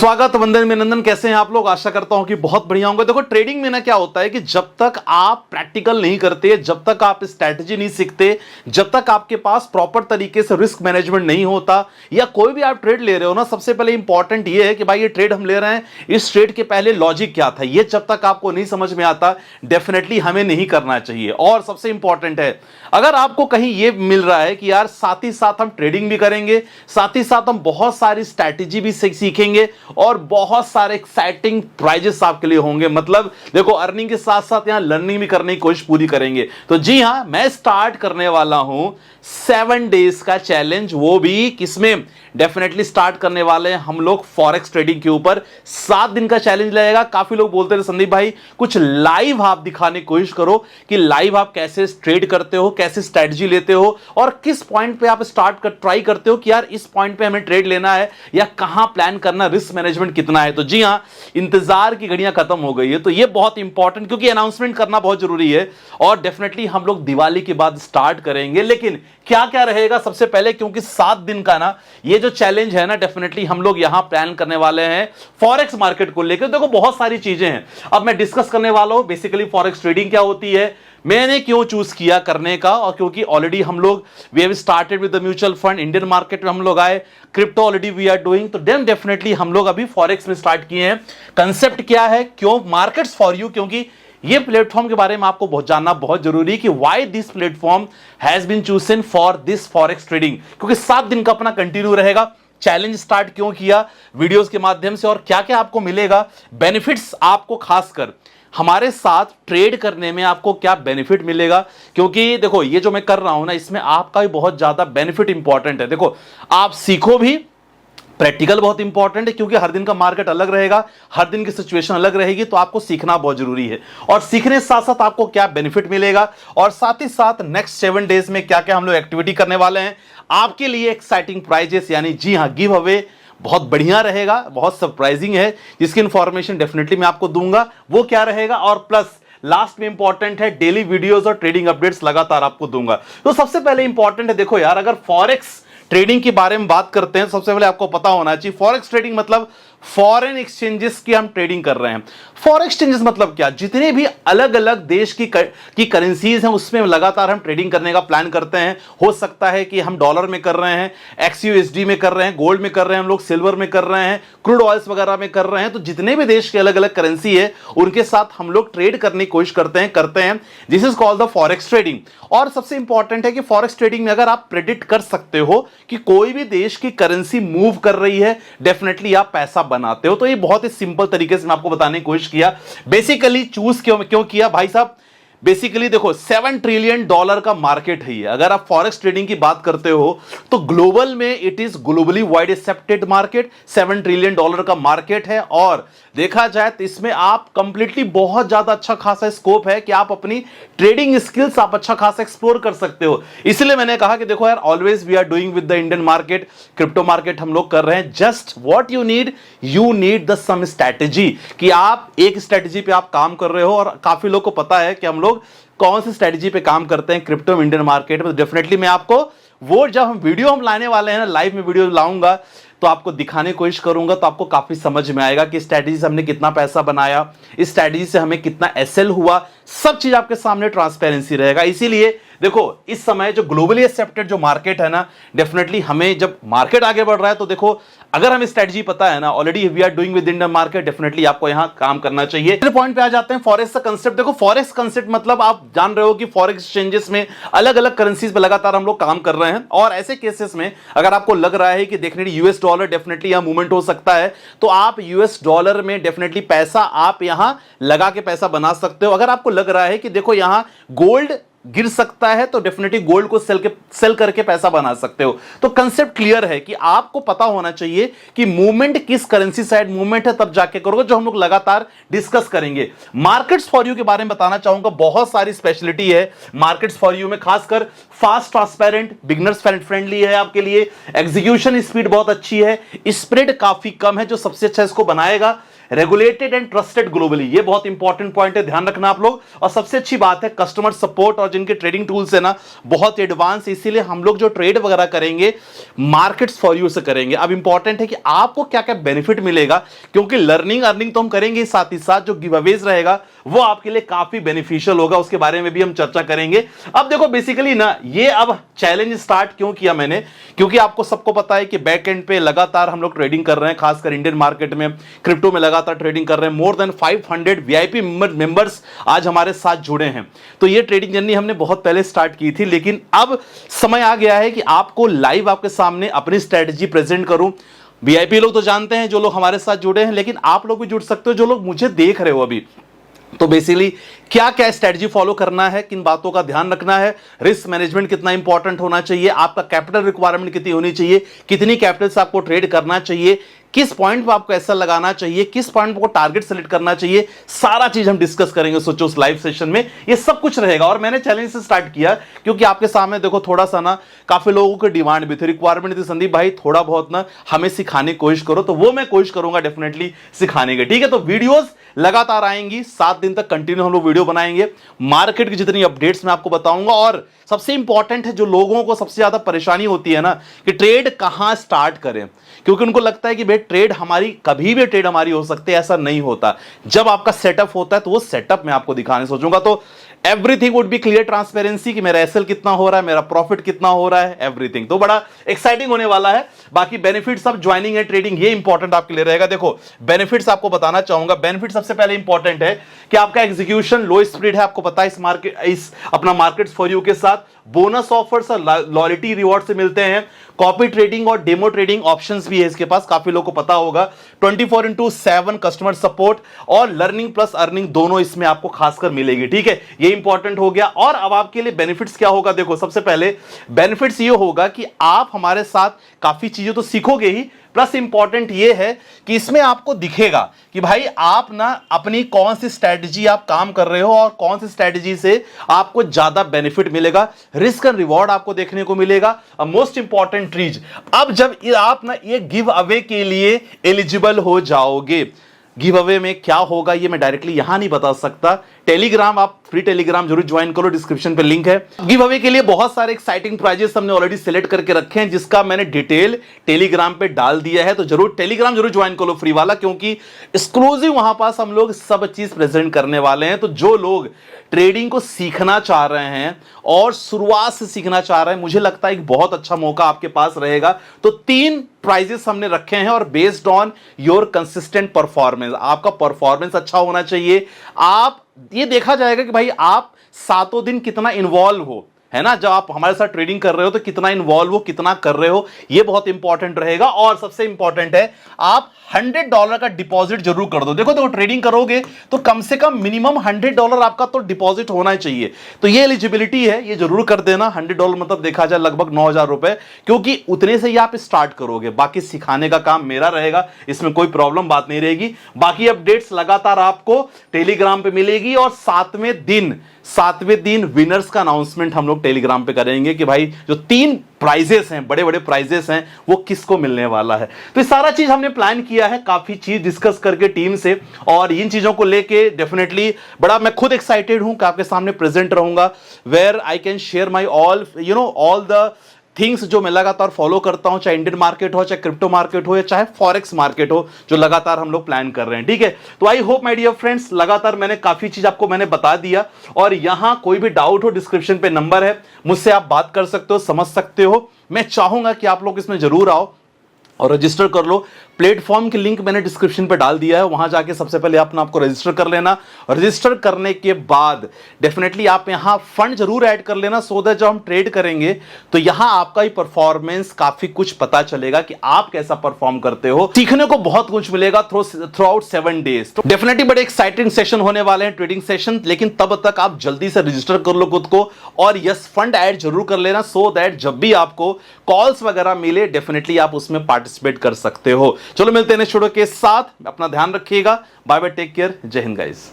स्वागत, वंदन, अभिनंदन। कैसे हैं आप लोग? आशा करता हूं कि बहुत बढ़िया होंगे। देखो, ट्रेडिंग में ना क्या होता है कि जब तक आप प्रैक्टिकल नहीं करते, जब तक आप स्ट्रैटेजी नहीं सीखते, जब तक आपके पास प्रॉपर तरीके से रिस्क मैनेजमेंट नहीं होता, या कोई भी आप ट्रेड ले रहे हो ना, सबसे पहले इंपॉर्टेंट ये है कि भाई ये ट्रेड हम ले रहे हैं, इस ट्रेड के पहले लॉजिक क्या था, ये जब तक आपको नहीं समझ में आता, डेफिनेटली हमें नहीं करना चाहिए। और सबसे इंपॉर्टेंट है, अगर आपको कहीं ये मिल रहा है कि यार साथ ही साथ हम ट्रेडिंग भी करेंगे, साथ ही साथ हम बहुत सारी स्ट्रैटेजी भी सीखेंगे और बहुत सारे एक्साइटिंग प्राइजेस आपके लिए होंगे, मतलब देखो, अर्निंग के साथ साथ यहां लर्निंग भी करने की कोशिश पूरी करेंगे। तो जी हां, मैं स्टार्ट करने वाला हूं 7 डेज का चैलेंज, वो भी किसमें? डेफिनेटली स्टार्ट करने वाले हैं हम लोग फॉरेक्स ट्रेडिंग के ऊपर। 7 दिन का चैलेंज लगेगा। काफी लोग बोलते थे संदीप भाई कुछ लाइव आप दिखाने की कोशिश करो कि लाइव आप कैसे ट्रेड करते हो, कैसे स्ट्रेटजी लेते हो और किस पॉइंट पे आप ट्राई करते हो कि यार इस पॉइंट पे हमें ट्रेड लेना है या कहां प्लान करना, रिस्क मैनेजमेंट कितना है। तो जी हां, इंतजार की घड़ियां खत्म हो गई है, तो ये बहुत इंपॉर्टेंट, क्योंकि अनाउंसमेंट करना बहुत जरूरी है और डेफिनेटली हम लोग दिवाली के बाद स्टार्ट करेंगे। लेकिन क्या क्या रहेगा सबसे पहले, क्योंकि 7 दिन का ना ये जो चैलेंज है ना, डेफिनेटली हम लोग यहां प्लान करने वाले हैं फॉरेक्स मार्केट को लेकर। देखो, बहुत सारी चीजें हैं, अब मैं डिस्कस करने वाला हूं बेसिकली फॉरेक्स ट्रेडिंग क्या होती है, मैंने क्यों चूज किया करने का, और क्योंकि ऑलरेडी हम लोग we have started with the mutual fund, Indian market में हम लोग आए, crypto already we are doing, तो देन डेफिनेटली हम लोग अभी फॉरेक्स में स्टार्ट किए हैं। कंसेप्ट क्या है, क्यों मार्केट्स फॉर यू, क्योंकि ये प्लेटफॉर्म के बारे में आपको बहुत जानना बहुत जरूरी है कि why this platform has been chosen for this forex trading, क्योंकि 7 दिन का अपना कंटिन्यू रहेगा। चैलेंज स्टार्ट क्यों किया वीडियोस के माध्यम से, और क्या क्या आपको मिलेगा बेनिफिट्स, आपको खासकर हमारे साथ ट्रेड करने में आपको क्या बेनिफिट मिलेगा, क्योंकि देखो ये जो मैं कर रहा हूं ना, इसमें आपका भी बहुत ज्यादा बेनिफिट इंपॉर्टेंट है। देखो, आप सीखो भी, प्रैक्टिकल बहुत इंपॉर्टेंट है, क्योंकि हर दिन का मार्केट अलग रहेगा, हर दिन की सिचुएशन अलग रहेगी, तो आपको सीखना बहुत जरूरी है। और सीखने के साथ साथ आपको क्या बेनिफिट मिलेगा, और साथ ही साथ नेक्स्ट 7 डेज में क्या क्या हम लोग एक्टिविटी करने वाले हैं आपके लिए, एक्साइटिंग प्राइजेस, यानी जी हां गिव अवे बहुत बढ़िया रहेगा, बहुत सरप्राइजिंग है, जिसकी इंफॉर्मेशन डेफिनेटली मैं आपको दूंगा, वो क्या रहेगा। और प्लस लास्ट में इंपॉर्टेंट है, डेली वीडियोस और ट्रेडिंग अपडेट्स लगातार आपको दूंगा। तो सबसे पहले इंपॉर्टेंट है, देखो यार, अगर फॉरेक्स ट्रेडिंग के बारे में बात करते हैं, सबसे पहले आपको पता होना चाहिए फॉरेक्स ट्रेडिंग मतलब फॉरेन एक्सचेंजेस की हम ट्रेडिंग कर रहे हैं। फॉरेन एक्सचेंजेस मतलब क्या? जितने भी अलग अलग देश की करेंसीज हैं उसमें लगातार हम ट्रेडिंग करने का प्लान करते हैं। हो सकता है कि हम डॉलर में कर रहे हैं, XUSD में कर रहे हैं, गोल्ड में कर रहे हैं, हम लोग सिल्वर में कर रहे हैं, क्रूड ऑयल्स वगैरह में कर रहे हैं। तो जितने भी देश के अलग अलग करेंसी है उनके साथ हम लोग ट्रेड करने की कोशिश करते हैं। This is called the forex trading. और सबसे इंपॉर्टेंट है कि फॉरेक्स ट्रेडिंग में अगर आप प्रेडिक्ट कर सकते हो कि कोई भी देश की करेंसी मूव कर रही है, डेफिनेटली आप पैसा बनाते हो। तो ये बहुत ही सिंपल तरीके से मैं आपको बताने की कोशिश किया। बेसिकली चूज क्यों किया भाई साहब? बेसिकली देखो, $7 ट्रिलियन का मार्केट है ये। अगर आप फॉरेक्स ट्रेडिंग की बात करते हो तो ग्लोबल में it is globally wide accepted market, $7 trillion का मार्केट है। और देखा जाए तो इसमें आप कंप्लीटली बहुत ज्यादा अच्छा खासा स्कोप है कि आप अपनी ट्रेडिंग स्किल्स आप अच्छा खासा एक्सप्लोर कर सकते हो। इसलिए मैंने कहा कि देखो यार, always we are doing with the Indian market, crypto market हम लोग कर रहे हैं। Just what you need the some strategy, कि आप एक स्ट्रैटेजी पे आप काम कर रहे हो। और काफी लोग को पता है कि हम लोग कौन सी स्ट्रेटजी पे काम करते हैं क्रिप्टो में, इंडियन मार्केट में। डेफिनेटली मैं आपको वो जब हम वीडियो लाने वाले हैं ना, लाइव में वीडियो लाऊंगा, तो आपको दिखाने की कोशिश करूंगा, तो आपको काफी समझ में आएगा कि स्ट्रेटजी से हमने कितना पैसा बनाया, इस स्ट्रेटजी से हमें कितना एसएल हुआ, सब चीज आपके सामने ट्रांसपेरेंसी रहेगा। इसीलिए देखो, इस समय जो ग्लोबली एक्सेप्टेड जो मार्केट है ना, डेफिनेटली हमें जब मार्केट आगे बढ़ रहा है तो देखो, अगर हमें स्ट्रेटजी पता है ना, already we are doing with Indian market, definitely आपको यहां काम करना चाहिए। पॉइंट पे आ जाते हैं फॉरेक्स का कंसेप्ट। देखो, फॉरेक्स कंसेप्ट मतलब आप जान रहे हो कि फॉरेक्स एक्सचेंजेस में अलग अलग करेंसीज पे लगातार हम लोग काम कर रहे हैं। और ऐसे केसेस में अगर आपको लग रहा है कि देखने US डॉलर डेफिनेटली यहां मूवमेंट हो सकता है, तो आप US डॉलर में डेफिनेटली पैसा आप यहां लगा के पैसा बना सकते हो। अगर आपको लग रहा है कि देखो यहां गोल्ड गिर सकता है, तो डेफिनेटली गोल्ड को सेल करके पैसा बना सकते हो। तो कंसेप्ट क्लियर है कि आपको पता होना चाहिए कि मूवमेंट किस करेंसी साइड मूवमेंट है, तब जाके करोगे, जो हम लोग लगातार डिस्कस करेंगे। मार्केट्स फॉर यू के बारे में बताना चाहूंगा, बहुत सारी स्पेशलिटी है मार्केट्स फॉर यू में, खासकर फास्ट, ट्रांसपेरेंट, बिगनर्स फ्रेंडली है आपके लिए, एग्जीक्यूशन स्पीड बहुत अच्छी है, स्प्रेड काफी कम है, जो सबसे अच्छा इसको बनाएगा रेगुलेटेड एंड ट्रस्टेड ग्लोबली, ये बहुत इंपॉर्टेंट पॉइंट है, ध्यान रखना आप लोग। और सबसे अच्छी बात है कस्टमर सपोर्ट और जिनके ट्रेडिंग टूल्स है ना बहुत एडवांस, इसीलिए हम लोग जो ट्रेड वगैरह करेंगे मार्केट्स फॉर यू से करेंगे। अब इंपॉर्टेंट है कि आपको क्या क्या बेनिफिट मिलेगा, क्योंकि लर्निंग अर्निंग तो हम करेंगे, साथ ही साथ जो गिवअवेज रहेगा वो आपके लिए काफी बेनिफिशियल होगा, उसके बारे में भी हम चर्चा करेंगे। अब देखो बेसिकली ना ये अब चैलेंज स्टार्ट क्यों किया मैंने, क्योंकि आपको सबको पता है कि बैक एंड पे लगातार हम लोग ट्रेडिंग कर रहे हैं, खासकर इंडियन मार्केट में क्रिप्टो में लगातार ट्रेडिंग कर रहे हैं। मोर देन 500 वीआईपी मेंबर्स आज हमारे साथ जुड़े हैं। तो ये ट्रेडिंग जर्नी हमने बहुत पहले स्टार्ट की थी, लेकिन अब समय आ गया है कि आपको लाइव आपके सामने अपनी स्ट्रेटजी प्रेजेंट करूं। वीआईपी लोग तो जानते हैं जो लोग हमारे साथ जुड़े हैं, लेकिन आप लोग भी जुड़ सकते हो जो लोग मुझे देख रहे हो अभी। तो बेसिकली क्या क्या स्ट्रेटजी फॉलो करना है, किन बातों का ध्यान रखना है, रिस्क मैनेजमेंट कितना इंपॉर्टेंट होना चाहिए, आपका कैपिटल रिक्वायरमेंट कितनी होनी चाहिए, कितनी कैपिटल से आपको ट्रेड करना चाहिए, किस पॉइंट पे आपको ऐसा लगाना चाहिए, किस पॉइंट पे टारगेट सेलेक्ट करना चाहिए, सारा चीज हम डिस्कस करेंगे सोचो उस लाइव सेशन में। ये सब कुछ रहेगा और मैंने चैलेंज से स्टार्ट किया क्योंकि आपके सामने देखो थोड़ा सा ना काफी लोगों की डिमांड भी थी, रिक्वायरमेंट थी, संदीप भाई थोड़ा बहुत ना हमें सिखाने की कोशिश करो, तो वो मैं कोशिश करूंगा डेफिनेटली सिखाने की। ठीक है, तो वीडियोस लगातार आएंगी, 7 दिन तक कंटिन्यू हम लोग वीडियो बनाएंगे, मार्केट की जितनी अपडेट्स मैं आपको बताऊंगा। और सबसे इंपॉर्टेंट है जो लोगों को सबसे ज्यादा परेशानी होती है ना कि ट्रेड कहां स्टार्ट करें, क्योंकि उनको लगता है कि भाई ट्रेड हमारी कभी भी ट्रेड हमारी हो सकती है, ऐसा नहीं होता। जब आपका सेटअप होता है तो वो सेटअप मैं आपको दिखाने सोचूंगा, तो everything would be clear, transparency कि मेरा एसएल कितना हो रहा है, मेरा प्रॉफिट कितना हो रहा है, एवरीथिंग। तो बड़ा एक्साइटिंग होने वाला है। बाकी बेनिफिट्स ऑफ ज्वाइनिंग है ट्रेडिंग, ये इंपॉर्टेंट आपके लिए रहेगा। देखो बेनिफिट्स आपको बताना चाहूंगा। बेनिफिट सबसे पहले इंपॉर्टेंट है कि आपका एग्जीक्यूशन लो स्पीड है, आपको पता है इस अपना मार्केट्स फॉर यू के साथ बोनस ऑफर्स और लॉयल्टी रिवॉर्ड से मिलते हैं। कॉपी ट्रेडिंग और डेमो ट्रेडिंग ऑप्शंस भी है इसके पास, काफी लोगों को पता होगा। 24/7 कस्टमर सपोर्ट और लर्निंग प्लस अर्निंग दोनों इसमें आपको खासकर मिलेगी। ठीक है, ये इंपॉर्टेंट हो गया। और अब आपके लिए बेनिफिट्स क्या होगा, देखो सबसे पहले बेनिफिट्स ये होगा कि आप हमारे साथ काफी चीजें तो सीखोगे ही, प्लस इंपॉर्टेंट ये है कि इसमें आपको दिखेगा कि भाई आप ना अपनी कौन सी स्ट्रेटजी आप काम कर रहे हो और कौन सी स्ट्रेटजी से आपको ज्यादा बेनिफिट मिलेगा, रिस्क एंड रिवॉर्ड आपको देखने को मिलेगा। मोस्ट इंपॉर्टेंट चीज, अब जब आप ना ये गिव अवे के लिए एलिजिबल हो जाओगे, गिव अवे में क्या होगा ये मैं डायरेक्टली यहां नहीं बता सकता। टेलीग्राम, आप फ्री टेलीग्राम जरूर ज्वाइन करो, डिस्क्रिप्शन पे लिंक है। गिव अवे के लिए बहुत सारे एक्साइटिंग प्राइजेस हमने ऑलरेडी सिलेक्ट करके रखे हैं, जिसका मैंने डिटेल टेलीग्राम पे डाल दिया है, तो जरूर टेलीग्राम जरूर ज्वाइन करो फ्री वाला, क्योंकि एक्सक्लूसिव वहां पास हम लोग सब चीज प्रेजेंट करने वाले हैं। तो जो लोग ट्रेडिंग को सीखना चाह रहे हैं और शुरुआत से सीखना चाह रहे हैं, मुझे लगता है एक बहुत अच्छा मौका आपके पास रहेगा। तो 3 प्राइजेस हमने रखे हैं और based on your consistent performance, आपका परफॉर्मेंस अच्छा होना चाहिए। आप ये देखा जाएगा कि भाई आप 7 दिन कितना इन्वॉल्व हो, है ना, जब आप हमारे साथ ट्रेडिंग कर रहे हो तो कितना इन्वॉल्व हो, कितना कर रहे हो, ये बहुत इंपॉर्टेंट रहेगा। और सबसे इंपॉर्टेंट है आप $100 का डिपॉजिट जरूर कर दो। देखो ट्रेडिंग करोगे तो कम से कम मिनिमम $100 आपका तो डिपॉजिट होना चाहिए, तो ये एलिजिबिलिटी है, ये जरूर कर देना। $100 मतलब देखा जाए लगभग 9,000 रुपए, क्योंकि उतने से ही आप स्टार्ट करोगे। बाकी सिखाने का काम मेरा रहेगा, इसमें कोई प्रॉब्लम बात नहीं रहेगी। बाकी अपडेट्स लगातार आपको टेलीग्राम पे मिलेगी और 7वें दिन विनर्स का अनाउंसमेंट हम लोग टेलीग्राम पे करेंगे कि भाई जो 3 प्राइजेस हैं, बड़े बड़े प्राइजेस हैं, वो किसको मिलने वाला है। तो ये सारा चीज हमने प्लान किया है, काफी चीज डिस्कस करके टीम से, और इन चीजों को लेके डेफिनेटली बड़ा मैं खुद एक्साइटेड हूं कि आपके सामने प्रेजेंट रहूंगा, where I can share my all the things जो मैं लगातार फॉलो करता हूं, चाहे इंडियन मार्केट हो, चाहे क्रिप्टो मार्केट हो, या चाहे फॉरेक्स मार्केट हो, जो लगातार हम लोग प्लान कर रहे हैं। ठीक है, तो I hope my dear friends, लगातार मैंने काफी चीज आपको मैंने बता दिया, और यहां कोई भी डाउट हो डिस्क्रिप्शन पे नंबर है, मुझसे आप बात कर सकते हो, समझ सकते हो। मैं चाहूंगा कि आप लोग इसमें जरूर आओ और रजिस्टर कर लो। प्लेटफॉर्म की लिंक मैंने डिस्क्रिप्शन पे डाल दिया है, वहां जाके सबसे पहले आपको रजिस्टर कर लेना। रजिस्टर करने के बाद डेफिनेटली आप यहां फंड जरूर ऐड कर लेना, सो दैट जब हम ट्रेड करेंगे तो यहां आपका ही परफॉर्मेंस काफी कुछ पता चलेगा कि आप कैसा परफॉर्म करते हो। सीखने को बहुत कुछ मिलेगा थ्रू आउट 7 डेज। तो डेफिनेटली बड़े एक्साइटिंग सेशन होने वाले हैं, ट्रेडिंग सेशन, लेकिन तब तक आप जल्दी से रजिस्टर कर लो खुद को, और यस फंड ऐड जरूर कर लेना, सो दैट जब भी आपको कॉल्स वगैरह मिले डेफिनेटली आप उसमें पार्टिसिपेट कर सकते हो। चलो मिलते हैं नेक्स्ट वीडियो के साथ, अपना ध्यान रखिएगा, बाय बाय, टेक केयर, जय हिंद गाइस।